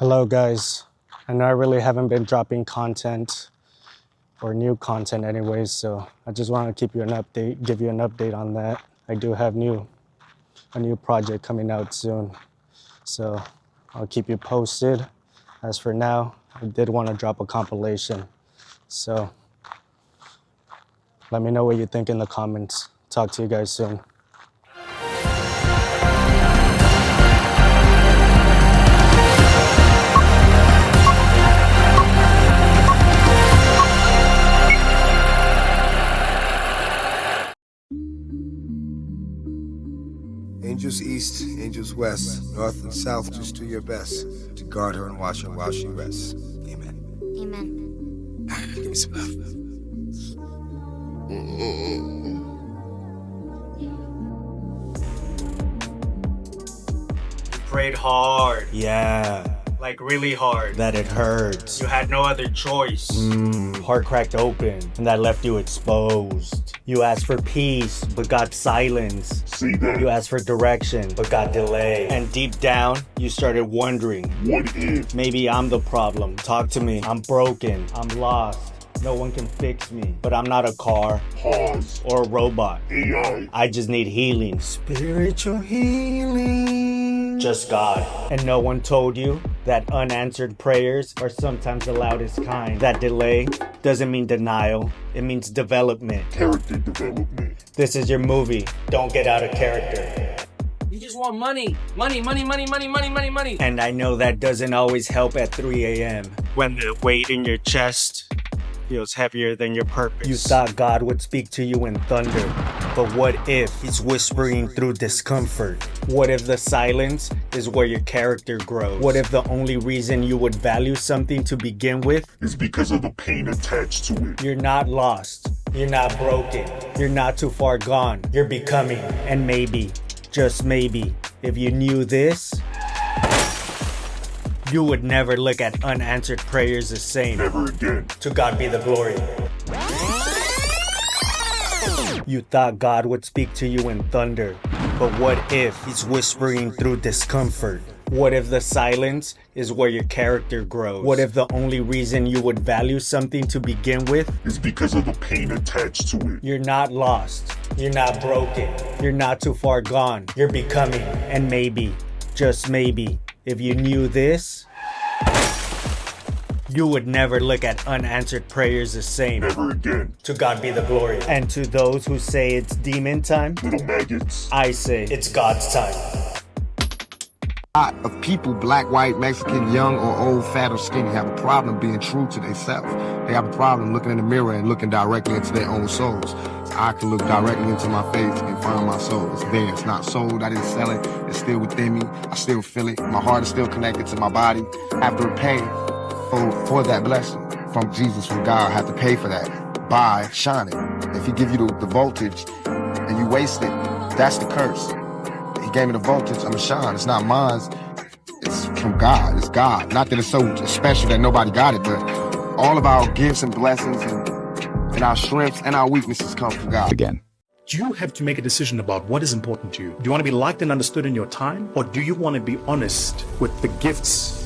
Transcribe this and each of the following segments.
Hello guys, I know I really haven't been dropping content or new content anyways, so I just want to give you an update on that. I do have a new project coming out soon, so I'll keep you posted. As for now, I did want to drop a compilation, so let me know what you think in the comments. Talk to you guys soon. Angels east, angels west, north and south, just do your best to guard her and watch her while she rests. Amen. Amen. Give me some love. Prayed hard, Yeah, like really hard. that it hurts. You had no other choice. Heart cracked open, and that left you exposed. You asked for peace, but got silence. You asked for direction, but got delay. And deep down, you started wondering, what if? Maybe I'm the problem. Talk to me. I'm broken. I'm lost. No one can fix me. But I'm not a car. Pause. Or a robot. AI. I just need healing. Spiritual healing. Just God. And no one told you that unanswered prayers are sometimes the loudest kind. That delay doesn't mean denial, it means development. Character development. This is your movie. Don't get out of character. You just want money. Money, money, money, money, money, money, money. And I know that doesn't always help at 3 a.m. When the weight in your chest feels heavier than your purpose. You thought God would speak to you in thunder. But what if he's whispering through discomfort? What if the silence is where your character grows? What if the only reason you would value something to begin with? Is because of the pain attached to it. You're not lost. You're not broken. You're not too far gone. You're becoming. And maybe, just maybe, if you knew this, you would never look at unanswered prayers the same. Never again. To God be the glory. You thought God would speak to you in thunder, but what if he's whispering through discomfort? What if the silence is where your character grows? What if the only reason you would value something to begin with Is because of the pain attached to it. You're not lost. You're not broken. You're not too far gone. You're becoming. And maybe, just maybe, if you knew this, you would never look at unanswered prayers the same. Never again. To God be the glory. And to those who say it's demon time, Little maggots. I say it's God's time. A lot of people, black, white, Mexican, young or old, fat or skinny, have a problem being true to themselves. They have a problem looking in the mirror and looking directly into their own souls. So I can look directly into my face and find my soul. It's there. It's not sold. I didn't sell it. It's still within me. I still feel it. My heart is still connected to my body. I have to repay for that blessing from Jesus, from God. I have to pay for that by shining. If he give you the voltage and you waste it, that's the curse. He gave me the voltage, I'm a shine. It's not mine. It's from God. It's God. Not that it's so special that nobody got it, but all of our gifts and blessings and our strengths and our weaknesses come from God. Again. You have to make a decision about what is important to you. Do you want to be liked and understood in your time? Or do you want to be honest with the gifts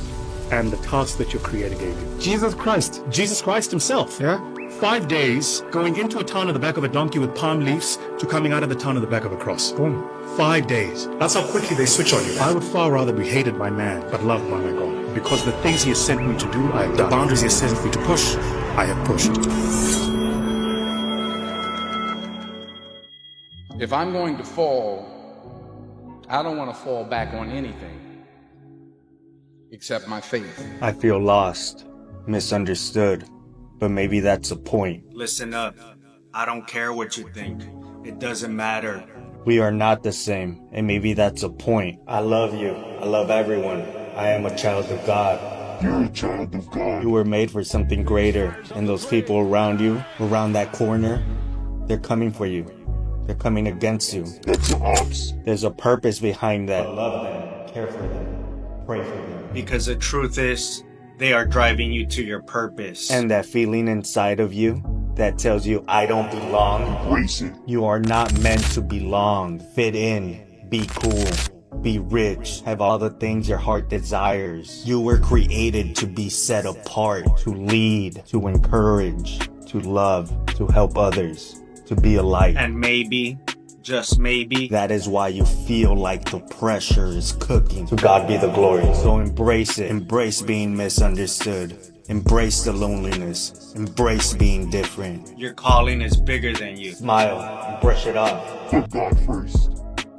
and the tasks that your Creator gave you? Jesus Christ himself. Yeah? 5 days going into a town on the back of a donkey with palm leaves to coming out of the town on the back of a cross. Boom. 5 days. That's how quickly they switch on you. I would far rather be hated by man, but loved by my God. Because the things he has sent me to do, I have done. The boundaries he has sent me to push, I have pushed. If I'm going to fall, I don't want to fall back on anything except my faith. I feel lost, misunderstood, but maybe that's a point. Listen up. I don't care what you think. It doesn't matter. We are not the same, and maybe that's a point. I love you. I love everyone. I am a child of God. You're a child of God. You were made for something greater, and those people around you, around that corner, they're coming for you. They're coming against you. That's the ops. There's a purpose behind that. Love them, care for them, pray for them. Because the truth is, they are driving you to your purpose. And that feeling inside of you that tells you, I don't belong. Embrace it. You are not meant to belong, fit in, be cool. be rich, have all the things your heart desires. You were created to be set apart, to lead, to encourage, to love, to help others, to be a light. And maybe, just maybe, That is why you feel like the pressure is cooking. To God be the glory. So embrace it. Embrace being misunderstood. Embrace the loneliness. Embrace being different. your calling is bigger than you. Smile and brush it off. Put God first.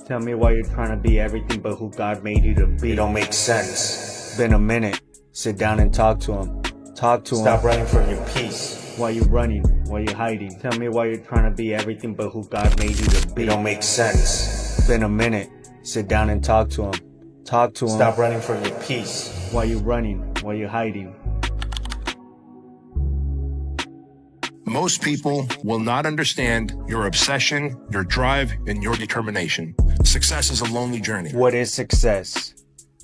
Tell me why you're trying to be everything but who God made you to be. It don't make sense. Been a minute. Sit down and talk to him. Talk to him. Stop running from your peace. Why you running? Why you hiding? Tell me why you're trying to be everything but who God made you to be. It don't make sense. Been a minute. Sit down and talk to him. Talk to him. Stop running from your peace. Why you running? Why you hiding? Most people will not understand your obsession, your drive, and your determination. Success is a lonely journey. What is success?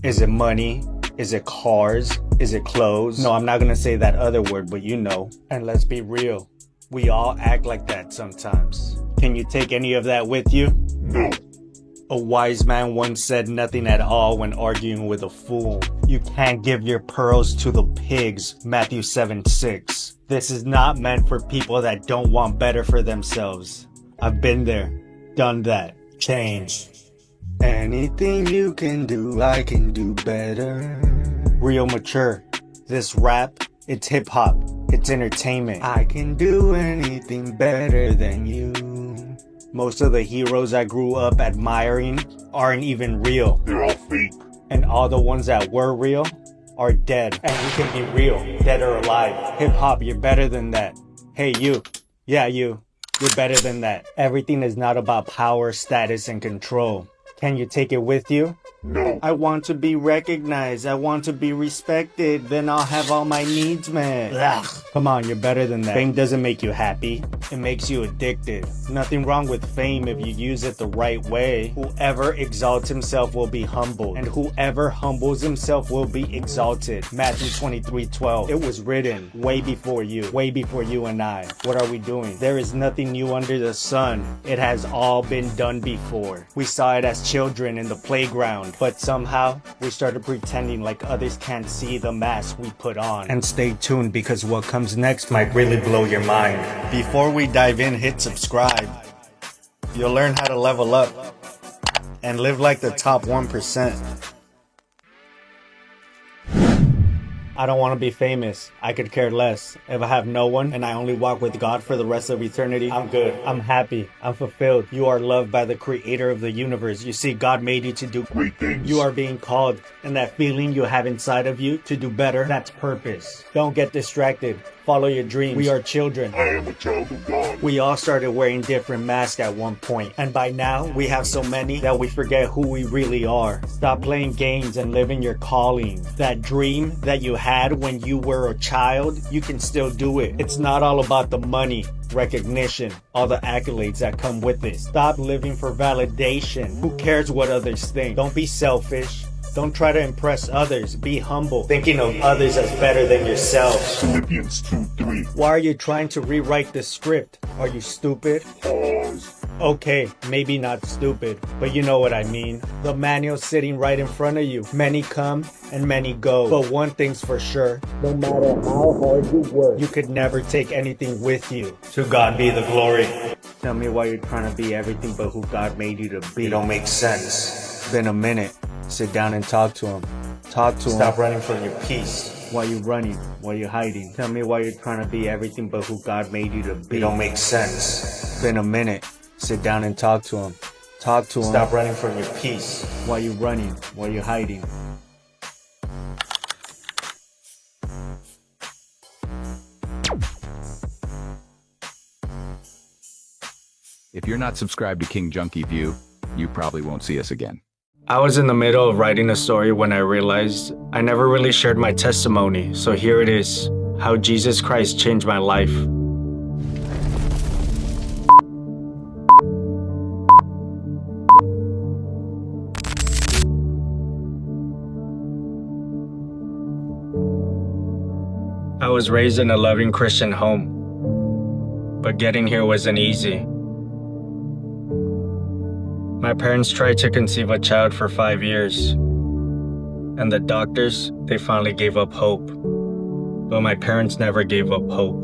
Is it money? Is it cars? Is it clothes? No, I'm not gonna say that other word, but you know. And let's be real. We all act like that sometimes. Can you take any of that with you? No. A wise man once said nothing at all when arguing with a fool. You can't give your pearls to the pigs, Matthew 7:6. This is not meant for people that don't want better for themselves. I've been there, done that. Change. Anything you can do, I can do better. Real mature. This rap, it's hip hop, it's entertainment. I can do anything better than you. Most of the heroes I grew up admiring aren't even real. They're all fake. And all the ones that were real are dead. And you can be real, dead or alive. Hip hop, you're better than that. Hey, you. Yeah, you. You're better than that. Everything is not about power, status, and control. Can you take it with you? No. I want to be recognized. I want to be respected. Then I'll have all my needs met. Ugh. Come on, you're better than that. Fame doesn't make you happy. It makes you addicted. Nothing wrong with fame if you use it the right way. Whoever exalts himself will be humbled, and whoever humbles himself will be exalted. Matthew 23:12. It was written way before you and I. What are we doing? There is nothing new under the sun. It has all been done before. We saw it as children in the playground. But somehow, we started pretending like others can't see the mask we put on. And stay tuned because what comes next might really blow your mind. Before we dive in, hit subscribe. You'll learn how to level up and live like the top 1%. I don't want to be famous. I could care less. If I have no one and I only walk with God for the rest of eternity, I'm good. I'm happy. I'm fulfilled. You are loved by the creator of the universe. You see, God made you to do Great things. You are being called, and that feeling you have inside of you to do better, that's purpose. Don't get distracted. Follow your dreams. We are children. I am a child of God. We all started wearing different masks at one point, and by now we have so many that we forget who we really are. Stop playing games and live in your calling. That dream that you had when you were a child, you can still do it. It's not all about the money, recognition, all the accolades that come with it. Stop living for validation. Who cares what others think? Don't be selfish. Don't try to impress others. Be humble, thinking of others as better than yourself. Philippians 2:3. Why are you trying to rewrite the script? Are you stupid? Pause. Okay, maybe not stupid, but you know what I mean. The manual's sitting right in front of you. Many come and many go. But one thing's for sure, no matter how hard you work, you could never take anything with you. To God be the glory. Tell me why you're trying to be everything but who God made you to be. It don't make sense. Been a minute. Sit down and talk to him. Talk to him. Stop running from your peace. Why you running? Why you hiding? Tell me why you're trying to be everything but who God made you to be. It don't make sense. Been a minute. Sit down and talk to him. Talk to him. Stop running from your peace. Why you running? Why you hiding? If you're not subscribed to King Junkie View, you probably won't see us again. I was in the middle of writing a story when I realized I never really shared my testimony, so here it is, how Jesus Christ changed my life. I was raised in a loving Christian home, but getting here wasn't easy. My parents tried to conceive a child for 5 years, and the doctors, they finally gave up hope. But my parents never gave up hope.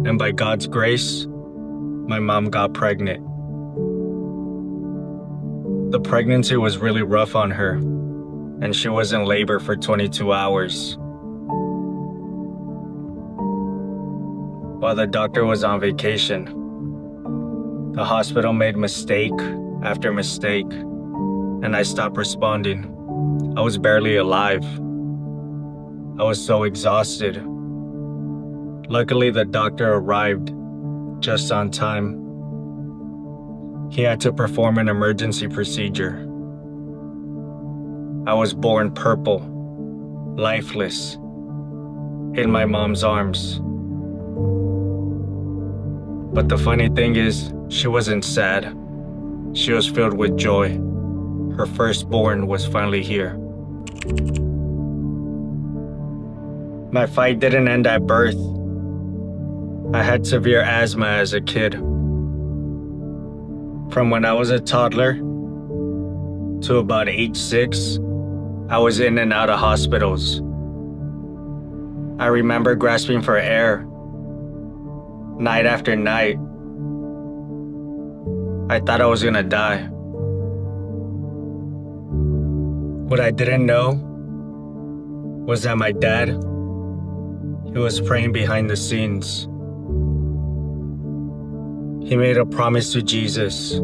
And by God's grace, my mom got pregnant. The pregnancy was really rough on her, and she was in labor for 22 hours. While the doctor was on vacation, the hospital made mistake after mistake, and I stopped responding. I was barely alive. I was so exhausted. Luckily, the doctor arrived just on time. He had to perform an emergency procedure. I was born purple, lifeless, in my mom's arms. But the funny thing is, she wasn't sad. She was filled with joy. Her firstborn was finally here. My fight didn't end at birth. I had severe asthma as a kid. From when I was a toddler to about age 6, I was in and out of hospitals. I remember grasping for air night after night. I thought I was gonna die. What I didn't know was that my dad, he was praying behind the scenes. He made a promise to Jesus.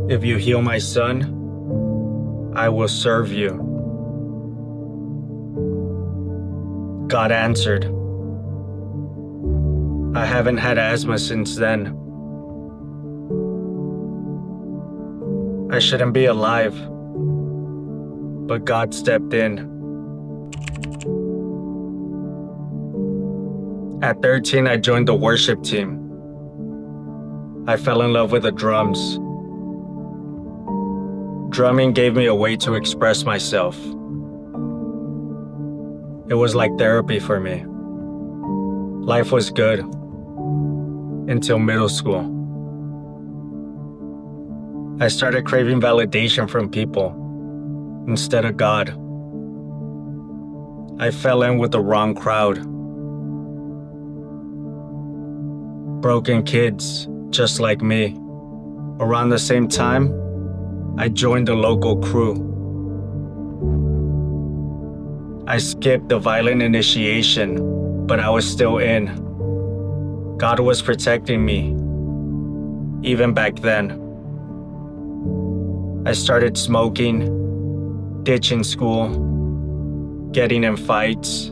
If you heal my son, I will serve you. God answered. I haven't had asthma since then. I shouldn't be alive, but God stepped in. At 13, I joined the worship team. I fell in love with the drums. Drumming gave me a way to express myself. It was like therapy for me. Life was good until middle school. I started craving validation from people instead of God. I fell in with the wrong crowd. Broken kids, just like me. Around the same time, I joined the local crew. I skipped the violent initiation, but I was still in. God was protecting me, even back then. I started smoking, ditching school, getting in fights.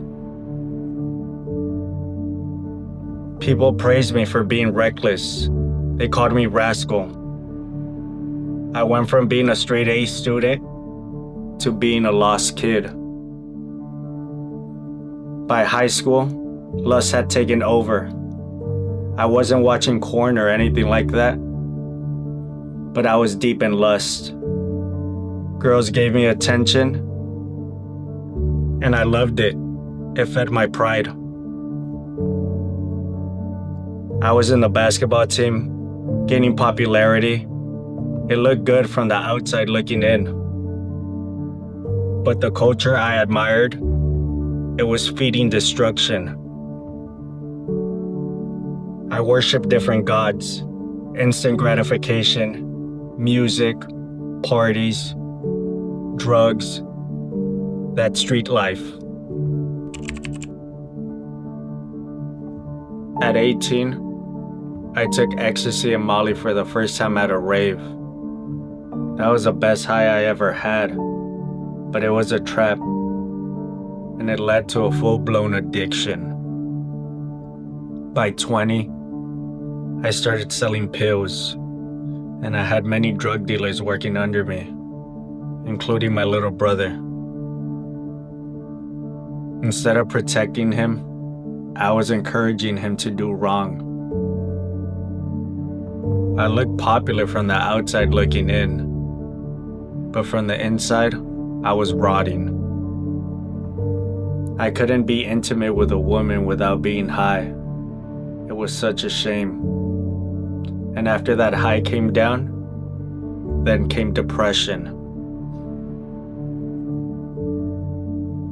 People praised me for being reckless. They called me rascal. I went from being a straight A student to being a lost kid. By high school, lust had taken over. I wasn't watching porn or anything like that, but I was deep in lust. Girls gave me attention, and I loved it. It fed my pride. I was in the basketball team, gaining popularity. It looked good from the outside looking in. But the culture I admired, it was feeding destruction. I worshiped different gods, instant gratification, music, parties, drugs, that street life. At 18, I took ecstasy and Molly for the first time at a rave. That was the best high I ever had, but it was a trap, and it led to a full-blown addiction. By 20, I started selling pills, and I had many drug dealers working under me, including my little brother. Instead of protecting him, I was encouraging him to do wrong. I looked popular from the outside looking in, but from the inside, I was rotting. I couldn't be intimate with a woman without being high. It was such a shame. And after that high came down, then came depression.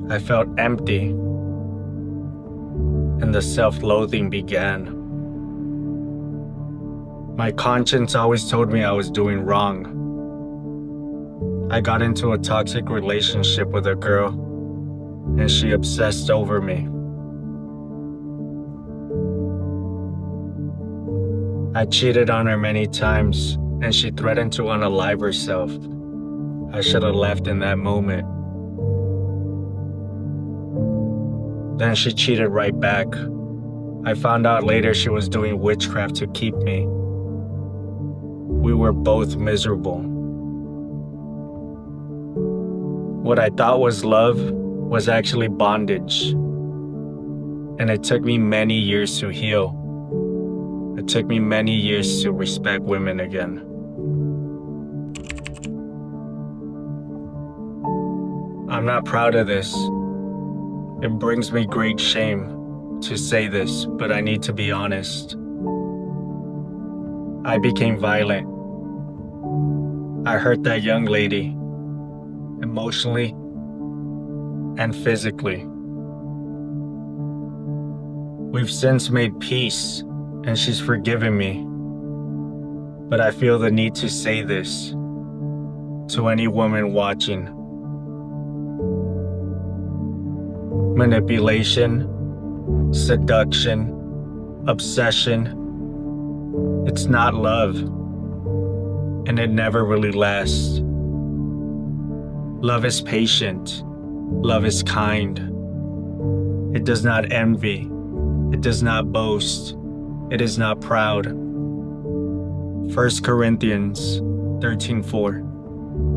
I felt empty, and the self-loathing began. My conscience always told me I was doing wrong. I got into a toxic relationship with a girl, and she obsessed over me. I cheated on her many times, and she threatened to unalive herself. I should have left in that moment. Then she cheated right back. I found out later she was doing witchcraft to keep me. We were both miserable. What I thought was love was actually bondage. And it took me many years to heal. It took me many years to respect women again. I'm not proud of this. It brings me great shame to say this, but I need to be honest. I became violent. I hurt that young lady, emotionally and physically. We've since made peace, and she's forgiven me. But I feel the need to say this to any woman watching. Manipulation, seduction, obsession. It's not love, and it never really lasts. Love is patient. Love is kind. It does not envy. It does not boast. It is not proud. 1 Corinthians 13:4.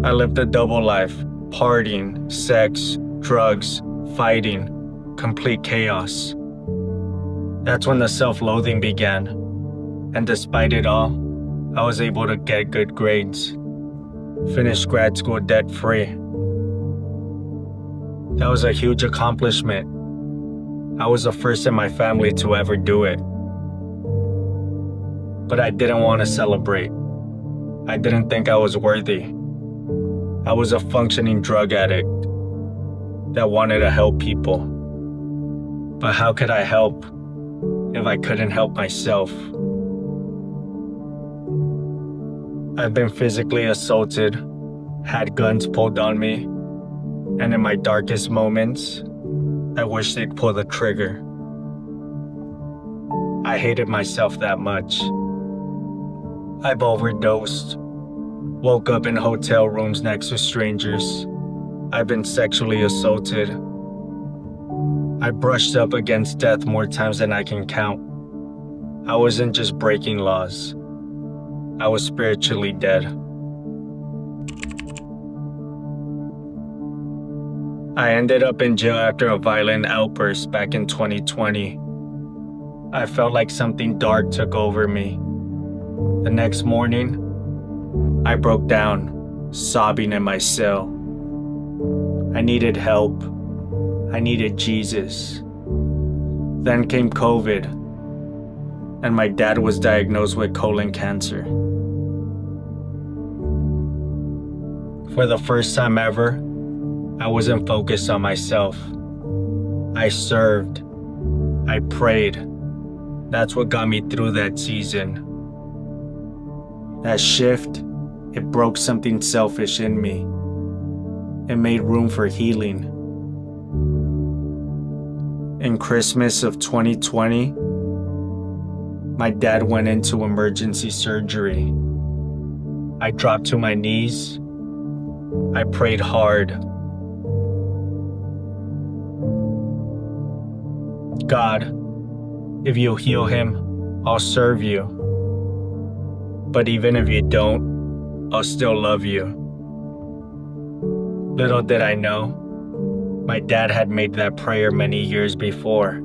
I lived a double life, partying, sex, drugs, fighting, complete chaos. That's when the self-loathing began. And despite it all, I was able to get good grades, finish grad school debt-free. That was a huge accomplishment. I was the first in my family to ever do it. But I didn't want to celebrate. I didn't think I was worthy. I was a functioning drug addict that wanted to help people. But how could I help if I couldn't help myself? I've been physically assaulted, had guns pulled on me, and in my darkest moments, I wish they'd pull the trigger. I hated myself that much. I've overdosed, woke up in hotel rooms next to strangers. I've been sexually assaulted. I brushed up against death more times than I can count. I wasn't just breaking laws. I was spiritually dead. I ended up in jail after a violent outburst back in 2020. I felt like something dark took over me. The next morning, I broke down, sobbing in my cell. I needed help. I needed Jesus. Then came COVID, and my dad was diagnosed with colon cancer. For the first time ever, I wasn't focused on myself. I served. I prayed. That's what got me through that season. That shift, it broke something selfish in me. It made room for healing. In Christmas of 2020, my dad went into emergency surgery. I dropped to my knees. I prayed hard. God, if you heal him, I'll serve you. But even if you don't, I'll still love you. Little did I know, my dad had made that prayer many years before,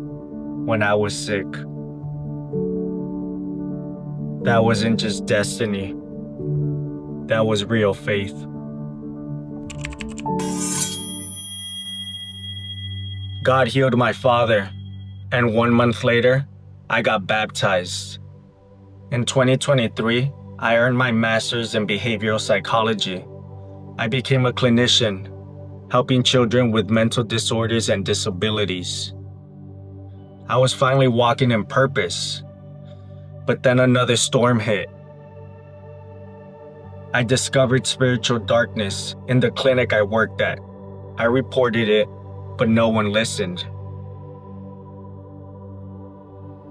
when I was sick. That wasn't just destiny. That was real faith. God healed my father, and 1 month later, I got baptized. In 2023, I earned my master's in behavioral psychology. I became a clinician, helping children with mental disorders and disabilities. I was finally walking in purpose, but then another storm hit. I discovered spiritual darkness in the clinic I worked at. I reported it, but no one listened.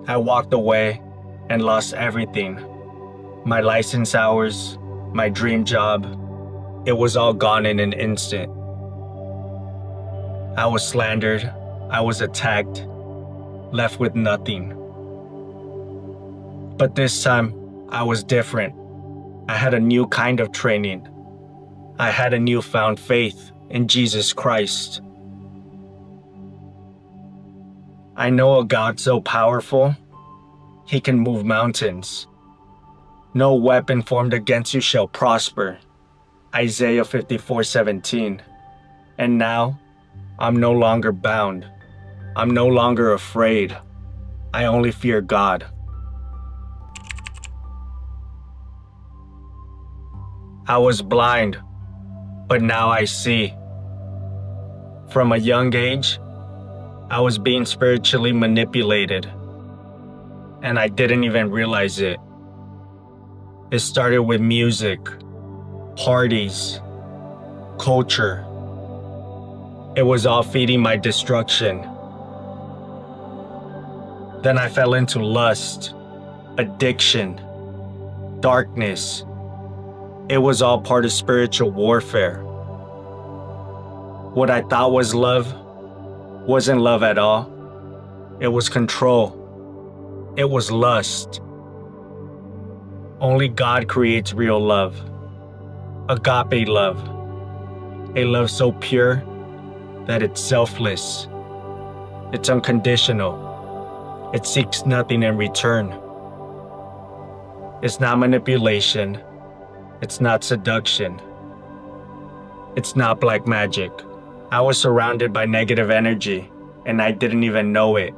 I walked away and lost everything. My license hours, my dream job, it was all gone in an instant. I was slandered, I was attacked, left with nothing. But this time, I was different. I had a new kind of training. I had a newfound faith in Jesus Christ. I know a God so powerful, He can move mountains. No weapon formed against you shall prosper. Isaiah 54:17. And now, I'm no longer bound. I'm no longer afraid. I only fear God. I was blind, but now I see. From a young age, I was being spiritually manipulated, and I didn't even realize it. It started with music, parties, culture. It was all feeding my destruction. Then I fell into lust, addiction, darkness. It was all part of spiritual warfare. What I thought was love wasn't love at all. It was control. It was lust. Only God creates real love. Agape love. A love so pure that it's selfless. It's unconditional. It seeks nothing in return. It's not manipulation. It's not seduction. It's not black magic. I was surrounded by negative energy, and I didn't even know it.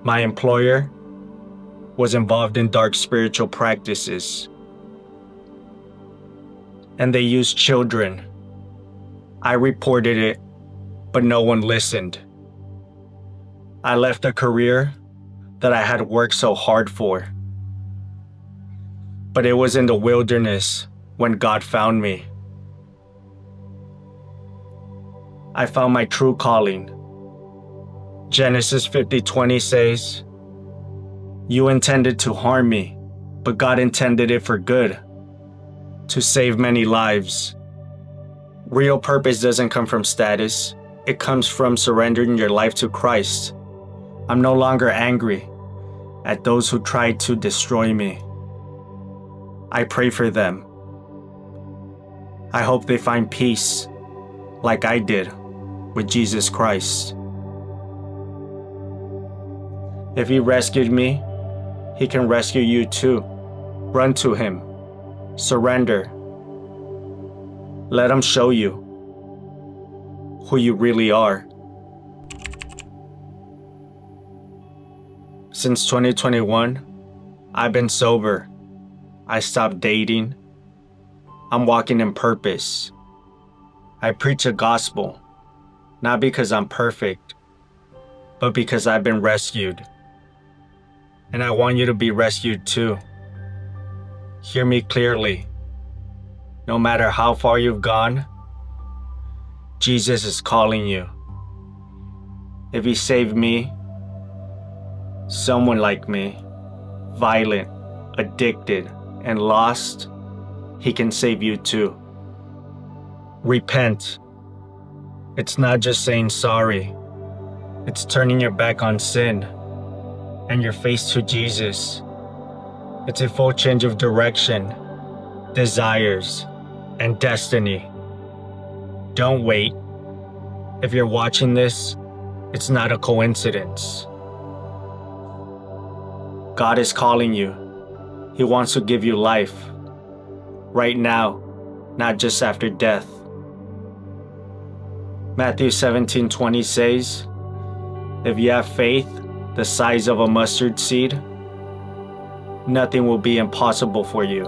My employer was involved in dark spiritual practices, and they used children. I reported it, but no one listened. I left a career that I had worked so hard for. But it was in the wilderness when God found me. I found my true calling. Genesis 50:20 says, "You intended to harm me, but God intended it for good, to save many lives." Real purpose doesn't come from status. It comes from surrendering your life to Christ. I'm no longer angry at those who tried to destroy me. I pray for them. I hope they find peace, like I did with Jesus Christ. If He rescued me, He can rescue you too. Run to Him. Surrender. Let Him show you who you really are. Since 2021, I've been sober. I stopped dating. I'm walking in purpose. I preach a gospel, not because I'm perfect, but because I've been rescued. And I want you to be rescued too. Hear me clearly. No matter how far you've gone, Jesus is calling you. If He saved me, someone like me, violent, addicted, and lost, He can save you too. Repent. It's not just saying sorry. It's turning your back on sin and your face to Jesus. It's a full change of direction, desires, and destiny. Don't wait. If you're watching this, it's not a coincidence. God is calling you. He wants to give you life. Right now, not just after death. Matthew 17:20 says, "If you have faith the size of a mustard seed, nothing will be impossible for you.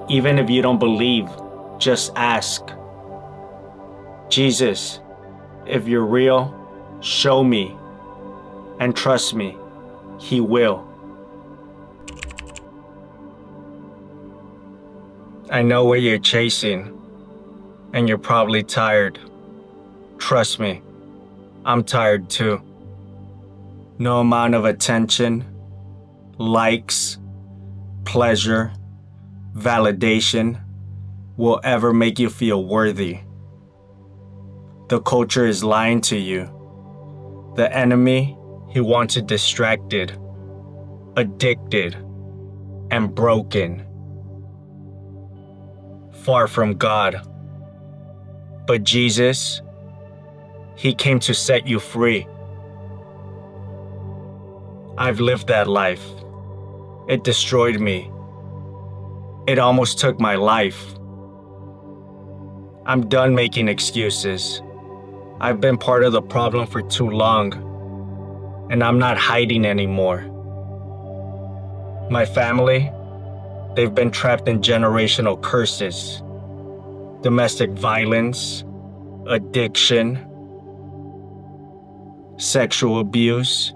Even if you don't believe, just ask. Jesus, if you're real, show me. And trust me, He will. I know what you're chasing, and you're probably tired. Trust me, I'm tired too. No amount of attention, likes, pleasure, validation will ever make you feel worthy. The culture is lying to you. The enemy, he wants you distracted, addicted, and broken. Far from God. But Jesus, He came to set you free. I've lived that life. It destroyed me. It almost took my life. I'm done making excuses. I've been part of the problem for too long, and I'm not hiding anymore. My family, they've been trapped in generational curses, domestic violence, addiction, sexual abuse,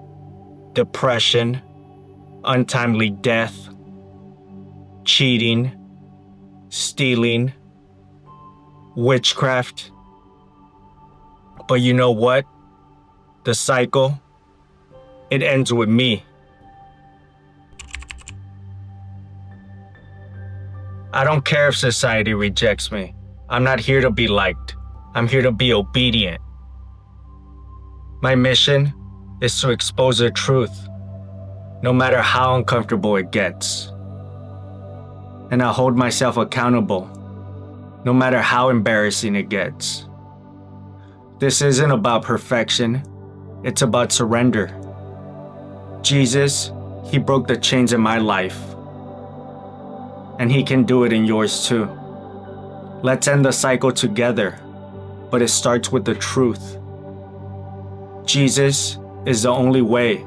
depression, untimely death, cheating, stealing, witchcraft. But you know what? The cycle, it ends with me. I don't care if society rejects me. I'm not here to be liked. I'm here to be obedient. My mission is to expose the truth, no matter how uncomfortable it gets. And I'll hold myself accountable, no matter how embarrassing it gets. This isn't about perfection, it's about surrender. Jesus, He broke the chains in my life, and He can do it in yours too. Let's end the cycle together, but it starts with the truth. Jesus is the only way,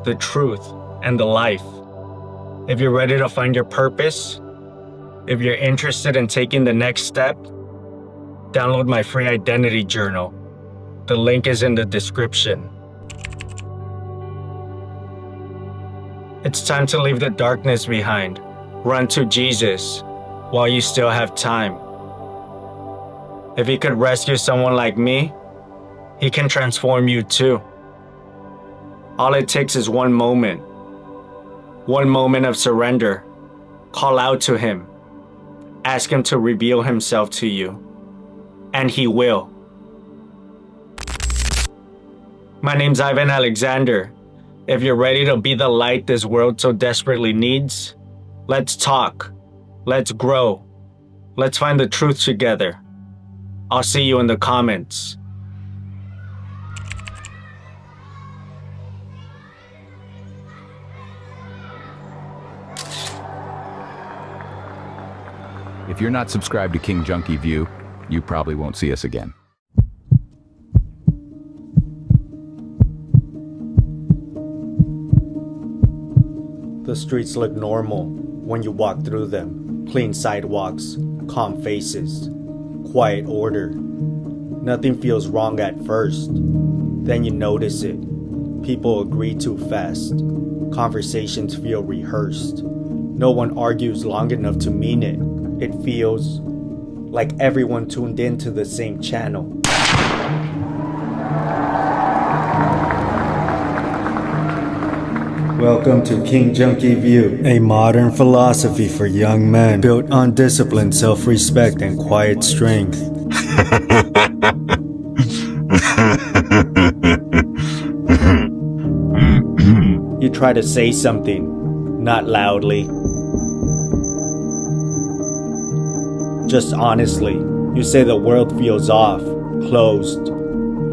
the truth, and the life. If you're ready to find your purpose, if you're interested in taking the next step, download my free identity journal. The link is in the description. It's time to leave the darkness behind. Run to Jesus while you still have time. If He could rescue someone like me, He can transform you too. All it takes is one moment of surrender. Call out to Him. Ask Him to reveal Himself to you, and He will. My name's Ivan Alexander. If you're ready to be the light this world so desperately needs, let's talk. Let's grow. Let's find the truth together. I'll see you in the comments. If you're not subscribed to King Junkie View, you probably won't see us again. The streets look normal when you walk through them. Clean sidewalks, calm faces, quiet order. Nothing feels wrong at first. Then you notice it. People agree too fast. Conversations feel rehearsed. No one argues long enough to mean it. It feels like everyone tuned into the same channel. Welcome to King Junkie View, a modern philosophy for young men built on discipline, self-respect, and quiet strength. You try to say something, not loudly. Just honestly, you say the world feels off, closed,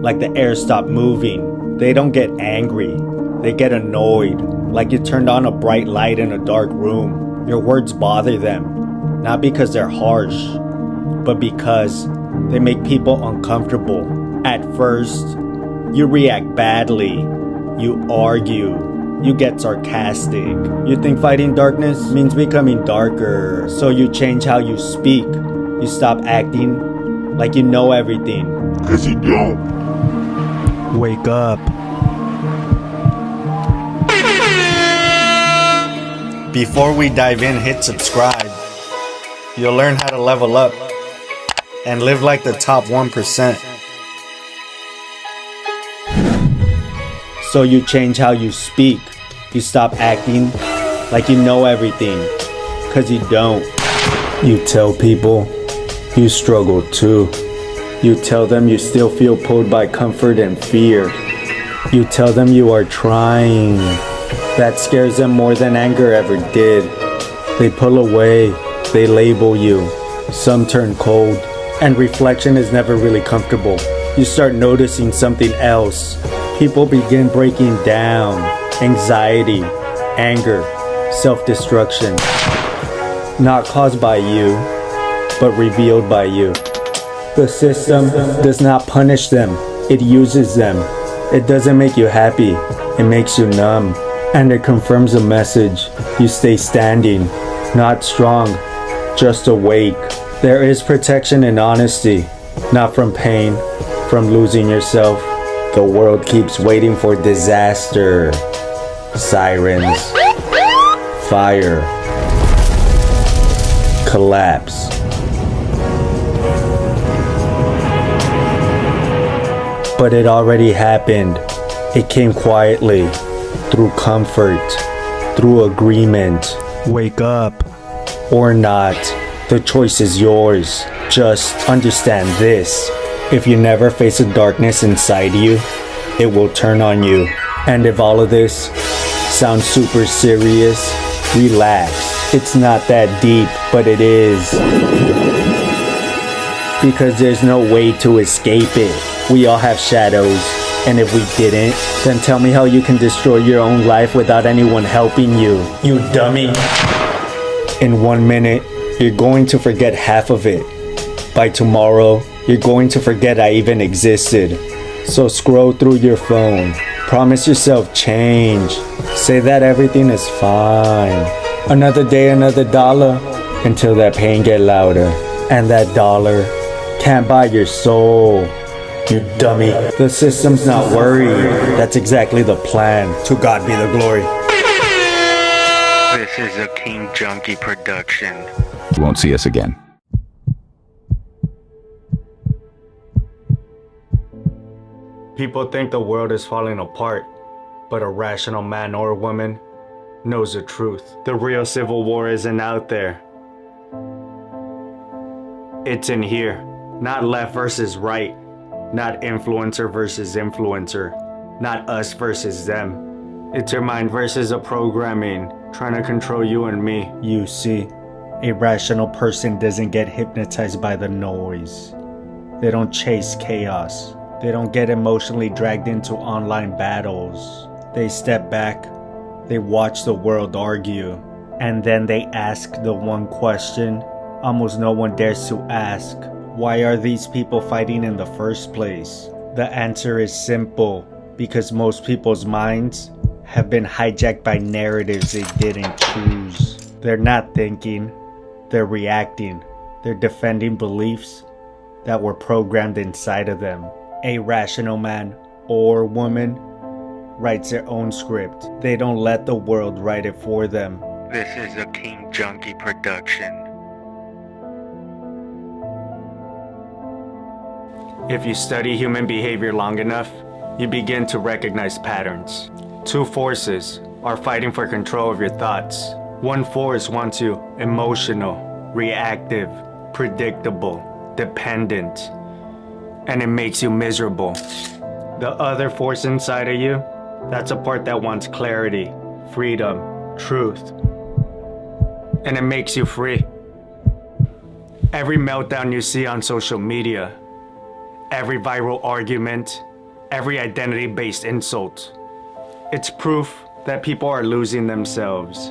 like the air stopped moving. They don't get angry, they get annoyed, like you turned on a bright light in a dark room. Your words bother them, not because they're harsh, but because they make people uncomfortable. At first, you react badly, you argue, you get sarcastic. You think fighting darkness means becoming darker, so you change how you speak. You stop acting like you know everything. 'Cause you don't. Wake up. Before we dive in, hit subscribe. You'll learn how to level up and live like the top 1%. So you change how you speak. You stop acting like you know everything, 'cause you don't. You tell people you struggle too. You tell them you still feel pulled by comfort and fear. You tell them you are trying. That scares them more than anger ever did. They pull away. They label you. Some turn cold. And reflection is never really comfortable. You start noticing something else. People begin breaking down. Anxiety, anger, self-destruction. Not caused by you, but revealed by you. The system does not punish them. It uses them. It doesn't make you happy. It makes you numb. And it confirms a message. You stay standing, not strong, just awake. There is protection in honesty, not from pain, from losing yourself. The world keeps waiting for disaster. Sirens, fire, collapse. But it already happened. It came quietly, through comfort, through agreement. Wake up. Or not. The choice is yours. Just understand this. If you never face the darkness inside you, it will turn on you. And if all of this sounds super serious, relax. It's not that deep, but it is. Because there's no way to escape it. We all have shadows. And if we didn't, then tell me how you can destroy your own life without anyone helping you. You dummy. In 1 minute, you're going to forget half of it. By tomorrow, you're going to forget I even existed. So scroll through your phone. Promise yourself change. Say that everything is fine. Another day, another dollar. Until that pain get louder. And that dollar can't buy your soul. You dummy. The system's not worried. That's exactly the plan. To God be the glory. This is a King Junkie production. You won't see us again. People think the world is falling apart, but a rational man or woman knows the truth. The real civil war isn't out there. It's in here. Not left versus right. Not influencer versus influencer. Not us versus them. It's your mind versus a programming trying to control you and me. You see, a rational person doesn't get hypnotized by the noise. They don't chase chaos. They don't get emotionally dragged into online battles. They step back. They watch the world argue. And then they ask the one question almost no one dares to ask. Why are these people fighting in the first place? The answer is simple. Because most people's minds have been hijacked by narratives they didn't choose. They're not thinking. They're reacting. They're defending beliefs that were programmed inside of them. A rational man or woman writes their own script. They don't let the world write it for them. This is a King Junkie production. If you study human behavior long enough, you begin to recognize patterns. Two forces are fighting for control of your thoughts. One force wants you emotional, reactive, predictable, dependent, and it makes you miserable. The other force inside of you, that's a part that wants clarity, freedom, truth, and it makes you free. Every meltdown you see on social media, every viral argument, every identity-based insult, it's proof that people are losing themselves.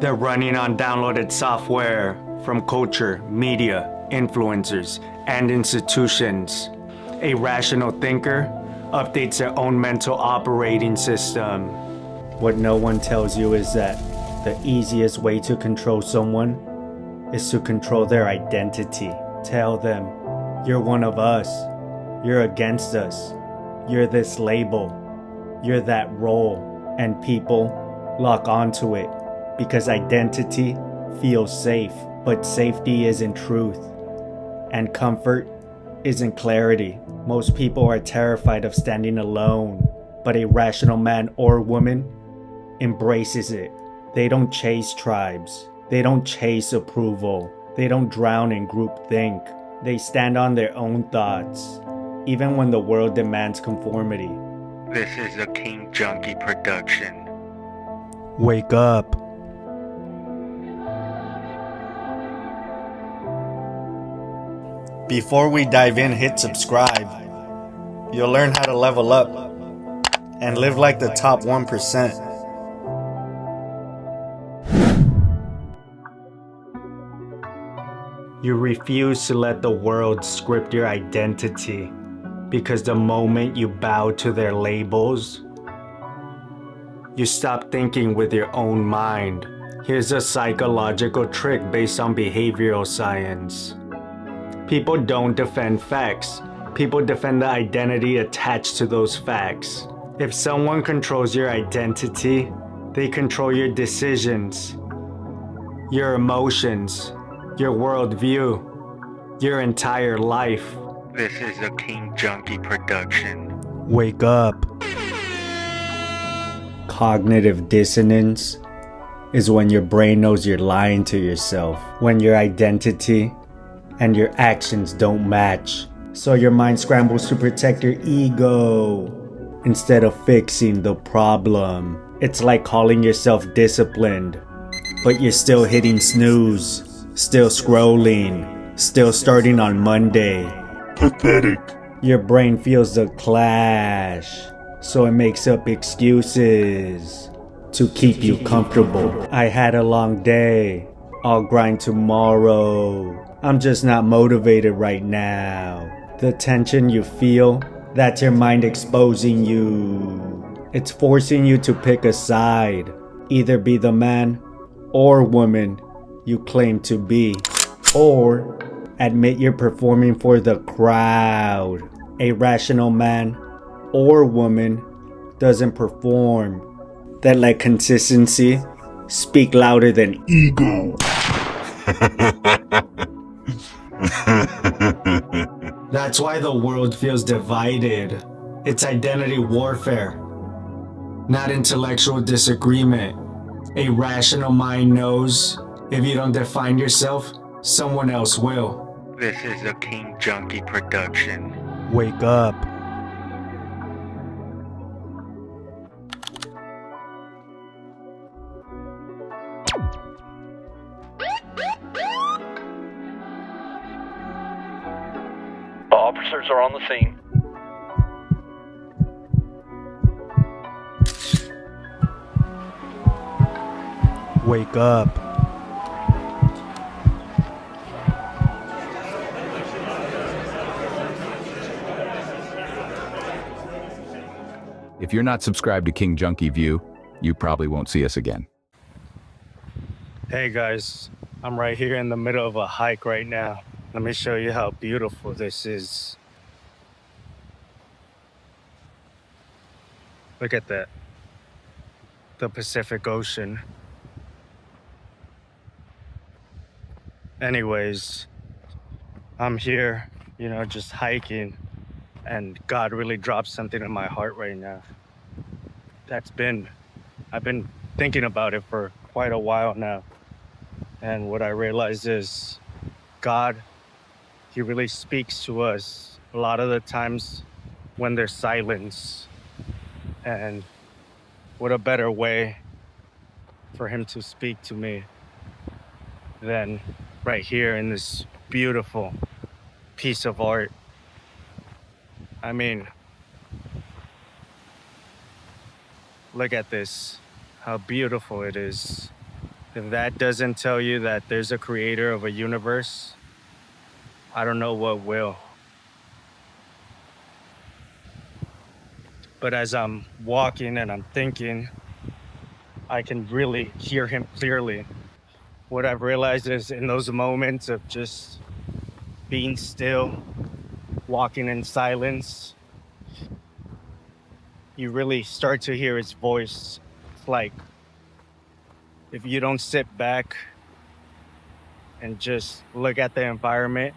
They're running on downloaded software from culture, media, influencers, and institutions. A rational thinker updates their own mental operating system. What no one tells you is that the easiest way to control someone is to control their identity. Tell them, you're one of us, you're against us, you're this label, you're that role, and people lock onto it because identity feels safe, but safety isn't truth, and comfort isn't clarity. Most people are terrified of standing alone, but a rational man or woman embraces it. They don't chase tribes. They don't chase approval. They don't drown in groupthink. They stand on their own thoughts, even when the world demands conformity. This is a King Junkie production. Wake up. Before we dive in, hit subscribe. You'll learn how to level up and live like the top 1%. You refuse to let the world script your identity because the moment you bow to their labels, you stop thinking with your own mind. Here's a psychological trick based on behavioral science. People don't defend facts. People defend the identity attached to those facts. If someone controls your identity, they control your decisions, your emotions, your worldview, your entire life. This is a King Junkie production. Wake up. Cognitive dissonance is when your brain knows you're lying to yourself, when your identity and your actions don't match. So your mind scrambles to protect your ego instead of fixing the problem. It's like calling yourself disciplined, but you're still hitting snooze, still scrolling, still starting on Monday. Pathetic. Your brain feels the clash, so it makes up excuses to keep you comfortable. I had a long day. I'll grind tomorrow. I'm just not motivated right now. The tension you feel, that's your mind exposing you. It's forcing you to pick a side. Either be the man or woman you claim to be, or admit you're performing for the crowd. A rational man or woman doesn't perform. That let consistency speak louder than ego. That's why the world feels divided. It's identity warfare, not intellectual disagreement. A rational mind knows if you don't define yourself, someone else will. This is a King Junkie production. Wake up. Officers are on the scene. Wake up. If you're not subscribed to King Junkie View, you probably won't see us again. Hey guys, I'm right here in the middle of a hike right now. Let me show you how beautiful this is. Look at that. The Pacific Ocean. Anyways, I'm here, just hiking, and God really dropped something in my heart right now. I've been thinking about it for quite a while now. And what I realized is God, He really speaks to us a lot of the times when there's silence. And what a better way for Him to speak to me than right here in this beautiful piece of art. I mean, look at this, how beautiful it is. If that doesn't tell you that there's a creator of a universe, I don't know what will. But as I'm walking and I'm thinking, I can really hear him clearly. What I've realized is in those moments of just being still, walking in silence, you really start to hear his voice. It's like if you don't sit back and just look at the environment,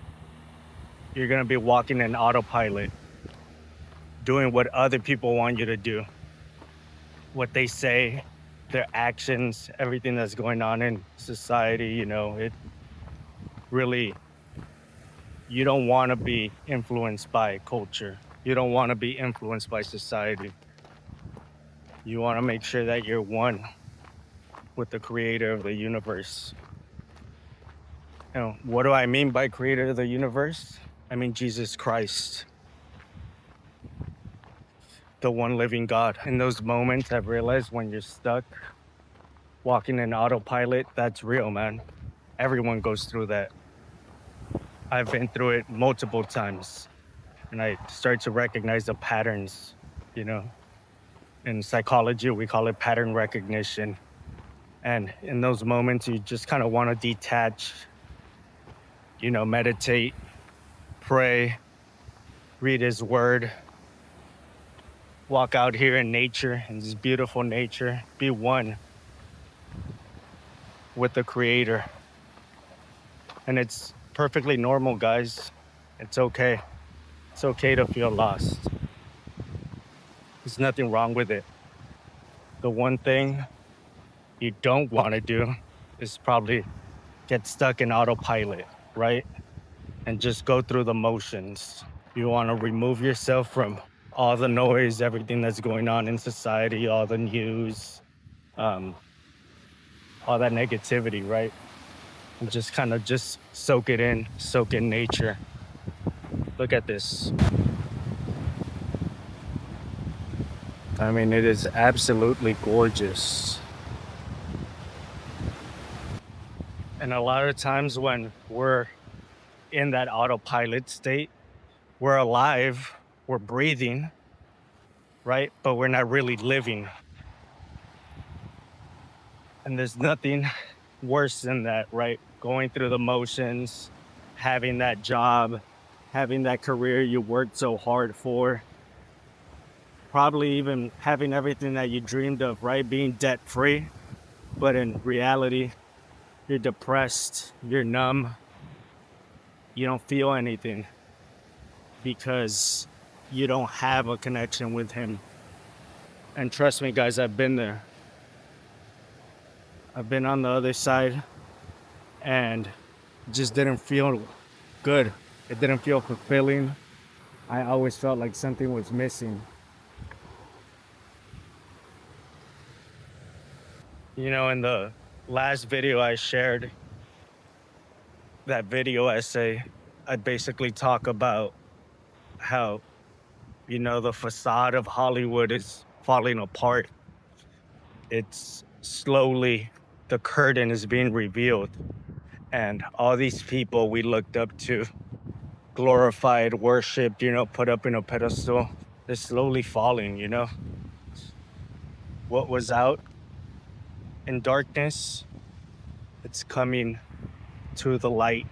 you're going to be walking in autopilot, doing what other people want you to do, what they say, their actions, everything that's going on in society. You know, it really, you don't want to be influenced by culture. You don't want to be influenced by society. You want to make sure that you're one with the creator of the universe. You know, what do I mean by creator of the universe? I mean Jesus Christ, the one living God. In those moments, I've realized when you're stuck walking in autopilot, that's real, man. Everyone goes through that. I've been through it multiple times, and I start to recognize the patterns, you know. In psychology, we call it pattern recognition. And in those moments, you just kind of want to detach, you know, meditate, pray, read his word, walk out here in nature, in this beautiful nature, be one with the creator. And it's perfectly normal, guys. It's okay. It's okay to feel lost. There's nothing wrong with it. The one thing you don't want to do is probably get stuck in autopilot, right? And just go through the motions. You want to remove yourself from all the noise, everything that's going on in society, all the news, all that negativity, right? And just kind of just soak it in, soak in nature. Look at this. I mean, it is absolutely gorgeous. And a lot of times when we're in that autopilot state, we're alive, we're breathing, right? But we're not really living. And there's nothing worse than that, right? Going through the motions, having that job, having that career you worked so hard for, probably even having everything that you dreamed of, right? Being debt free. But in reality, you're depressed, you're numb, you don't feel anything because you don't have a connection with him. And trust me, guys, I've been there. I've been on the other side and just didn't feel good. It didn't feel fulfilling. I always felt like something was missing. You know, in the last video I shared, that video essay, I basically talk about how, you know, the facade of Hollywood is falling apart. It's slowly, the curtain is being revealed. And all these people we looked up to, glorified, worshipped, you know, put up in a pedestal, they're slowly falling, you know. What was out in darkness, it's coming to the light.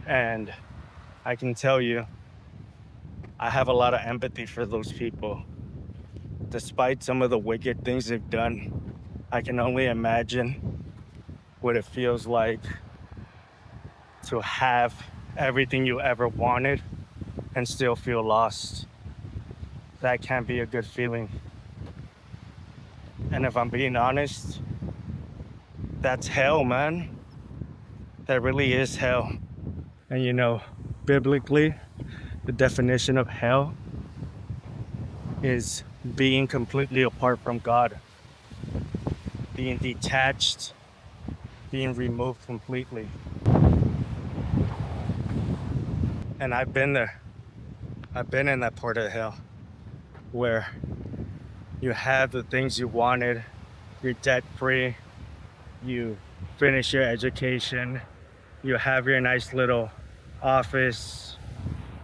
And I can tell you, I have a lot of empathy for those people. Despite some of the wicked things they've done, I can only imagine what it feels like to have everything you ever wanted and still feel lost. That can't be a good feeling. And if I'm being honest, that's hell, man. That really is hell. And you know, biblically, the definition of hell is being completely apart from God, being detached, being removed completely. And I've been there. I've been in that part of hell where you have the things you wanted, you're debt free, you finish your education, you have your nice little office,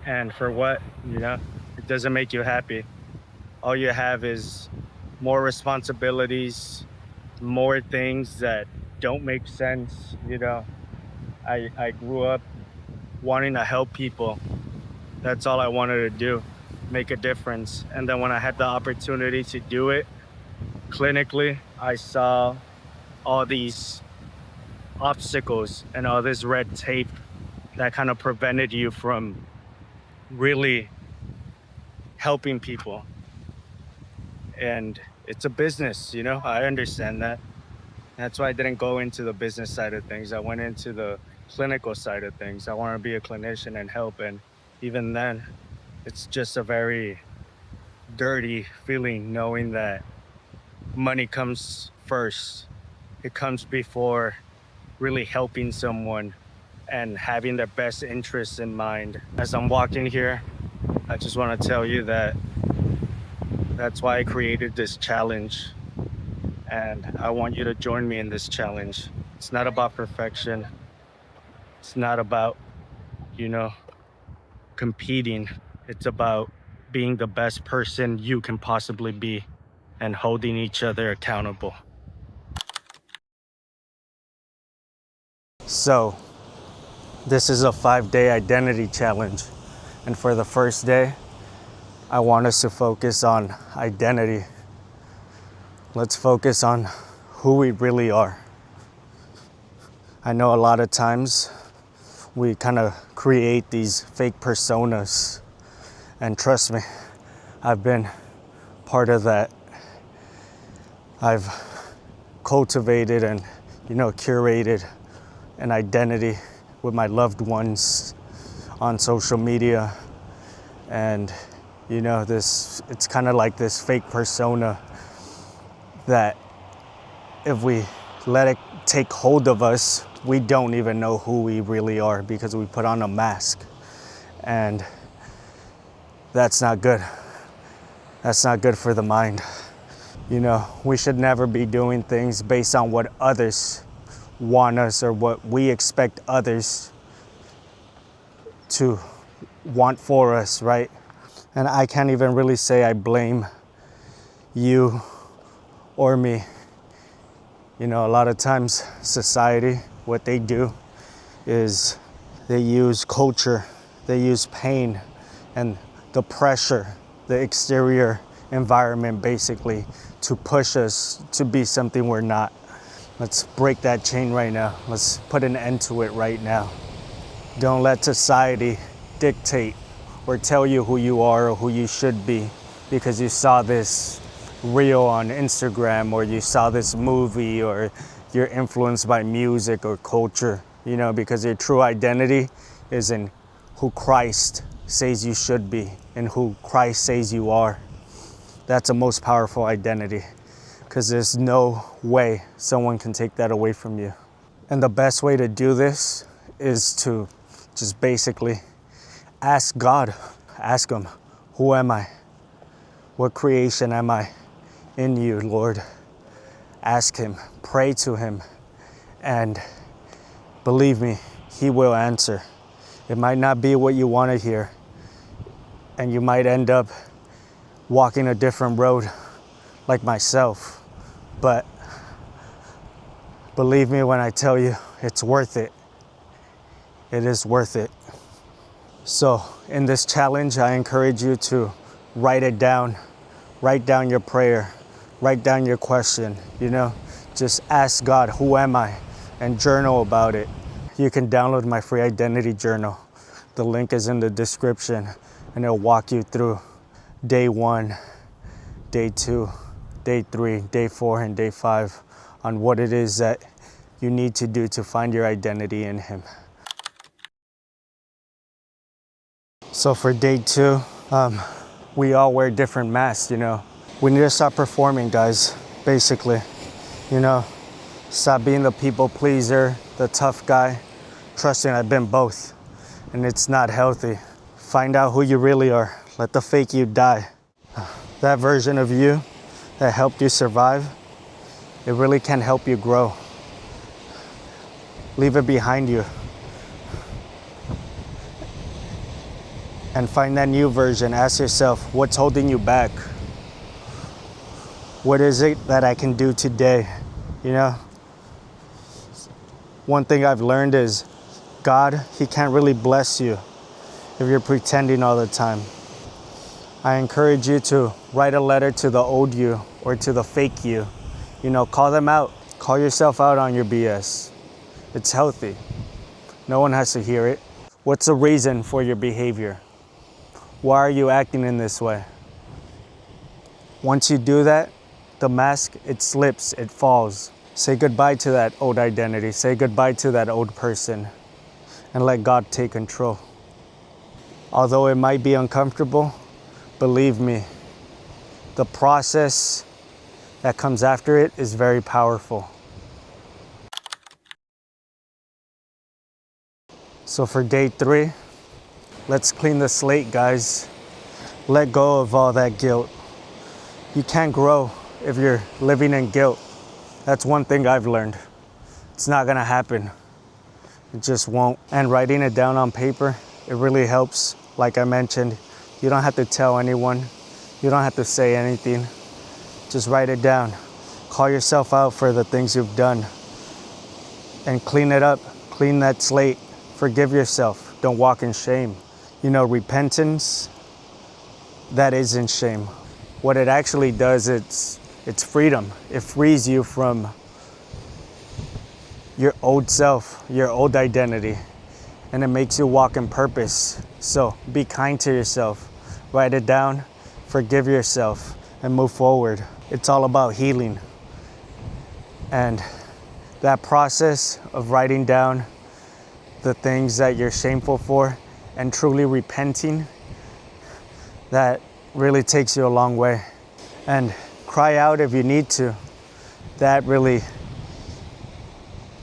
and for what? You know, it doesn't make you happy. All you have is more responsibilities, more things that don't make sense. You know, I grew up wanting to help people. That's all I wanted to do, make a difference. And then when I had the opportunity to do it clinically, I saw all these obstacles and all this red tape that kind of prevented you from really helping people. And it's a business, you know, I understand that. That's why I didn't go into the business side of things. I went into the clinical side of things. I want to be a clinician and help. And even then, it's just a very dirty feeling knowing that money comes first. It comes before really helping someone and having their best interests in mind. As I'm walking here, I just want to tell you that that's why I created this challenge. And I want you to join me in this challenge. It's not about perfection. It's not about, you know, competing. It's about being the best person you can possibly be and holding each other accountable. So, this is a 5-day identity challenge. And for the first day, I want us to focus on identity. Let's focus on who we really are. I know a lot of times we kind of create these fake personas. And trust me, I've been part of that. I've cultivated and, you know, curated an identity with my loved ones on social media. And, you know, it's kind of like this fake persona that if we let it take hold of us, we don't even know who we really are because we put on a mask. And that's not good. That's not good for the mind. You know, we should never be doing things based on what others want us or what we expect others to want for us, right? And I can't even really say I blame you or me. You know, a lot of times society, what they do is they use culture, they use pain and the pressure, the exterior environment basically to push us to be something we're not. Let's break that chain right now. Let's put an end to it right now. Don't let society dictate or tell you who you are or who you should be because you saw this reel on Instagram or you saw this movie or you're influenced by music or culture, you know, because your true identity is in who Christ says you should be and who Christ says you are. That's the most powerful identity because there's no way someone can take that away from you. And the best way to do this is to just basically ask God, ask Him, who am I? What creation am I in you, Lord? Ask Him, pray to Him, and believe me, He will answer. It might not be what you want to hear, and you might end up walking a different road like myself, but believe me when I tell you, it's worth it. It is worth it. So in this challenge, I encourage you to write it down. Write down your prayer. Write down your question, you know. Just ask God, who am I? And journal about it. You can download my free identity journal. The link is in the description and it'll walk you through day 1, day 2, day 3, day 4, and day 5 on what it is that you need to do to find your identity in Him. So for day 2, we all wear different masks, you know. We need to stop performing, guys, basically. You know, stop being the people pleaser, the tough guy. Trust me, I've been both, and it's not healthy. Find out who you really are. Let the fake you die. That version of you that helped you survive, it really can help you grow. Leave it behind you. And find that new version. Ask yourself, what's holding you back? What is it that I can do today You know, one thing I've learned is God, He can't really bless you if you're pretending all the time. I encourage you to write a letter to the old you or to the fake you. You know, call them out. Call yourself out on your BS. It's healthy. No one has to hear it. What's the reason for your behavior? Why are you acting in this way? Once you do that, the mask, it slips, it falls. Say goodbye to that old identity. Say goodbye to that old person and let God take control. Although it might be uncomfortable, believe me, the process that comes after it is very powerful. So for day 3, let's clean the slate, guys. Let go of all that guilt. You can't grow if you're living in guilt. That's one thing I've learned. It's not gonna happen. It just won't. And writing it down on paper, it really helps. Like I mentioned, you don't have to tell anyone. You don't have to say anything. Just write it down. Call yourself out for the things you've done and clean it up. Clean that slate. Forgive yourself. Don't walk in shame. You know, repentance, that isn't shame. What it actually does, it's freedom. It frees you from your old self, your old identity, and it makes you walk in purpose. So be kind to yourself. Write it down, forgive yourself, and move forward. It's all about healing. And that process of writing down the things that you're shameful for and truly repenting, that really takes you a long way. And cry out if you need to. That really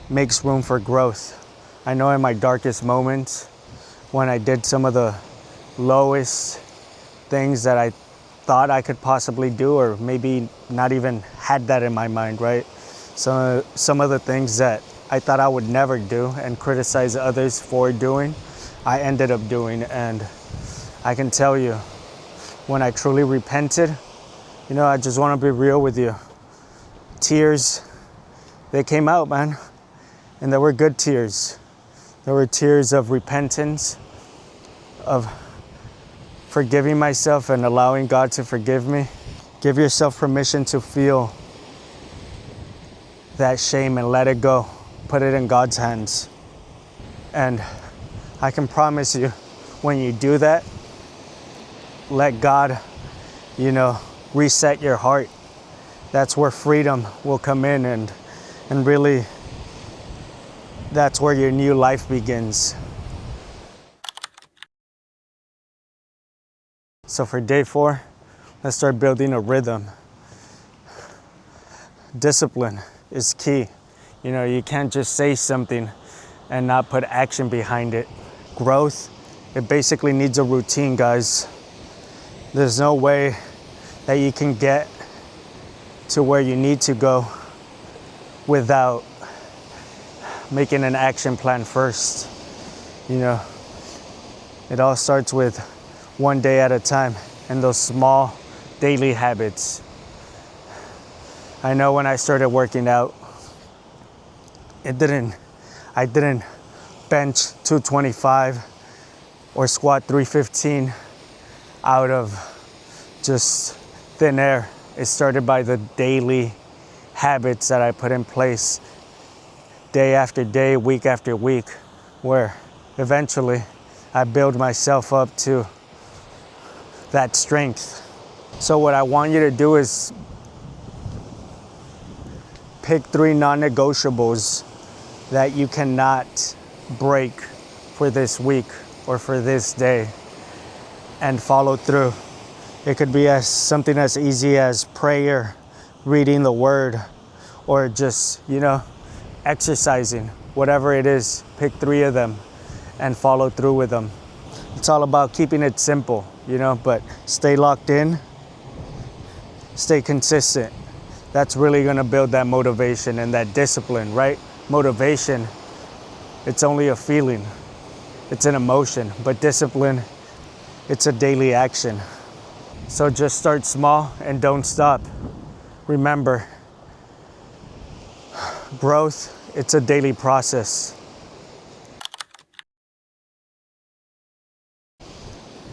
makes room for growth. I know in my darkest moments, when I did some of the lowest things that I thought I could possibly do, or maybe not even had that in my mind, right? Some of the things that I thought I would never do and criticize others for doing, I ended up doing. And I can tell you, when I truly repented, you know, I just want to be real with you. Tears, they came out, man. And there were good tears. There were tears of repentance, of forgiving myself and allowing God to forgive me. Give yourself permission to feel that shame and let it go. Put it in God's hands. And I can promise you, when you do that, let God, you know, reset your heart. That's where freedom will come in, and really, that's where your new life begins. So for day 4, let's start building a rhythm. Discipline is key. You know, you can't just say something and not put action behind it. Growth, it basically needs a routine, guys. There's no way that you can get to where you need to go without making an action plan first. You know, it all starts with one day at a time and those small daily habits. I know when I started working out, I didn't bench 225 or squat 315 out of just thin air. It started by the daily habits that I put in place day after day, week after week, where eventually I build myself up to that strength. So what I want you to do is pick 3 non-negotiables that you cannot break for this week or for this day, and follow through. It could be something as easy as prayer, reading the word, or just, you know, exercising. Whatever it is, pick 3 of them and follow through with them. It's all about keeping it simple, you know, but stay locked in, stay consistent. That's really gonna build that motivation and that discipline, right? Motivation, it's only a feeling, it's an emotion, but discipline, it's a daily action. So just start small and don't stop. Remember, growth, it's a daily process.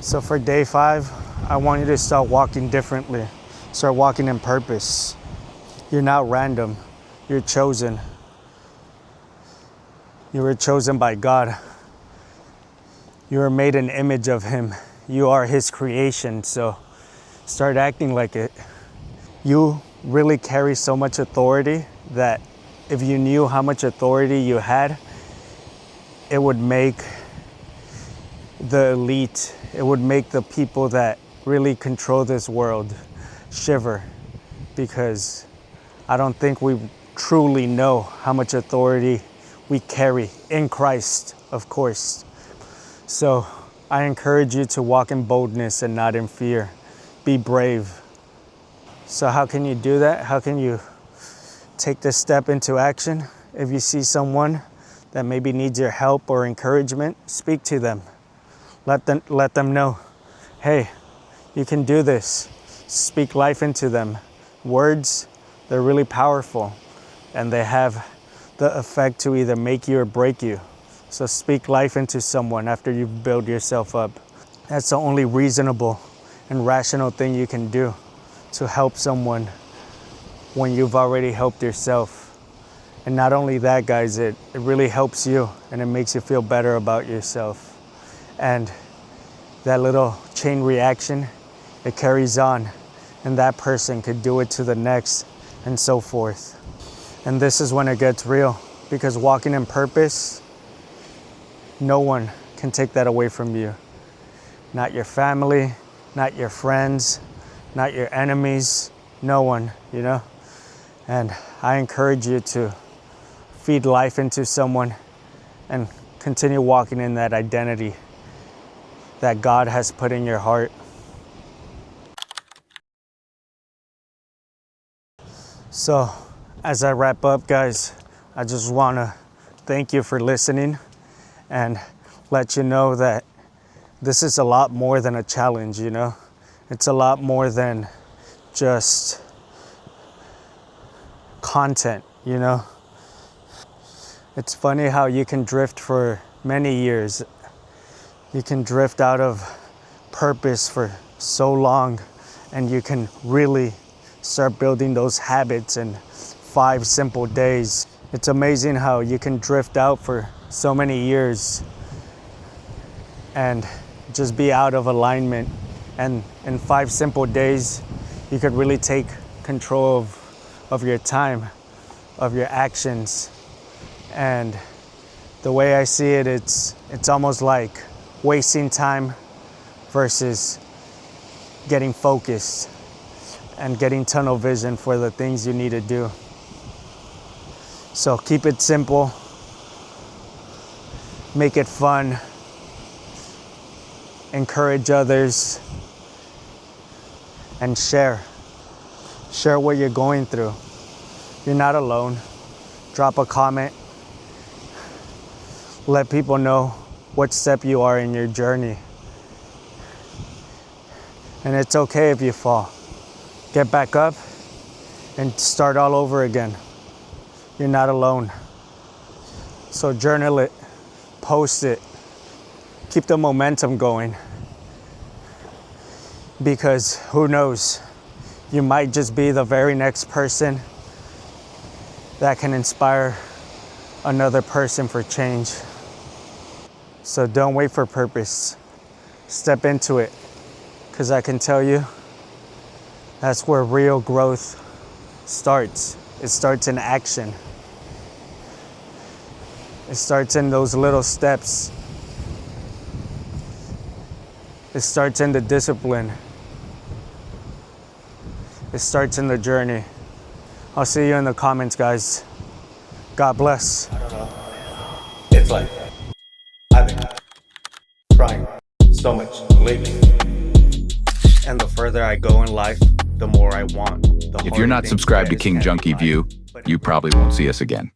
So for day 5, I want you to start walking differently. Start walking in purpose. You're not random. You're chosen. You were chosen by God. You were made an image of Him. You are His creation, so start acting like it. You really carry so much authority that if you knew how much authority you had, it would make the elite, it would make the people that really control this world shiver, because I don't think we truly know how much authority we carry in Christ, of course. So I encourage you to walk in boldness and not in fear. Be brave. So how can you do that? How can you take this step into action? If you see someone that maybe needs your help or encouragement, speak to them. Let them know, hey, you can do this. Speak life into them. Words, they're really powerful, and they have the effect to either make you or break you. So speak life into someone after you've built yourself up. That's the only reasonable and rational thing you can do to help someone when you've already helped yourself. And not only that, guys, it really helps you and it makes you feel better about yourself. And that little chain reaction, it carries on, and that person could do it to the next, and so forth. And this is when it gets real, because walking in purpose, no one can take that away from you. Not your family, not your friends, not your enemies, no one, you know? And I encourage you to feed life into someone and continue walking in that identity that God has put in your heart. So, as I wrap up, guys, I just want to thank you for listening and let you know that this is a lot more than a challenge, you know? It's a lot more than just content, you know? It's funny how you can drift for many years. You can drift out of purpose for so long, and you can really start building those habits in 5 simple days. It's amazing how you can drift out for so many years and just be out of alignment. And in 5 simple days, you could really take control of your time, of your actions. And the way I see it, it's almost like wasting time versus getting focused and getting tunnel vision for the things you need to do. So keep it simple, make it fun, encourage others, and share. Share what you're going through. You're not alone. Drop a comment. Let people know what step you are in your journey. And it's okay if you fall. Get back up and start all over again. You're not alone. So journal it, post it, keep the momentum going. Because who knows, you might just be the very next person that can inspire another person for change. So don't wait for purpose. Step into it, because I can tell you, that's where real growth starts. It starts in action. It starts in those little steps. It starts in the discipline. It starts in the journey. I'll see you in the comments, guys. God bless. I don't know. It's like I've been trying so much lately. And the further I go in life, the more I want. If you're not subscribed to King Junkie View, you probably won't see us again.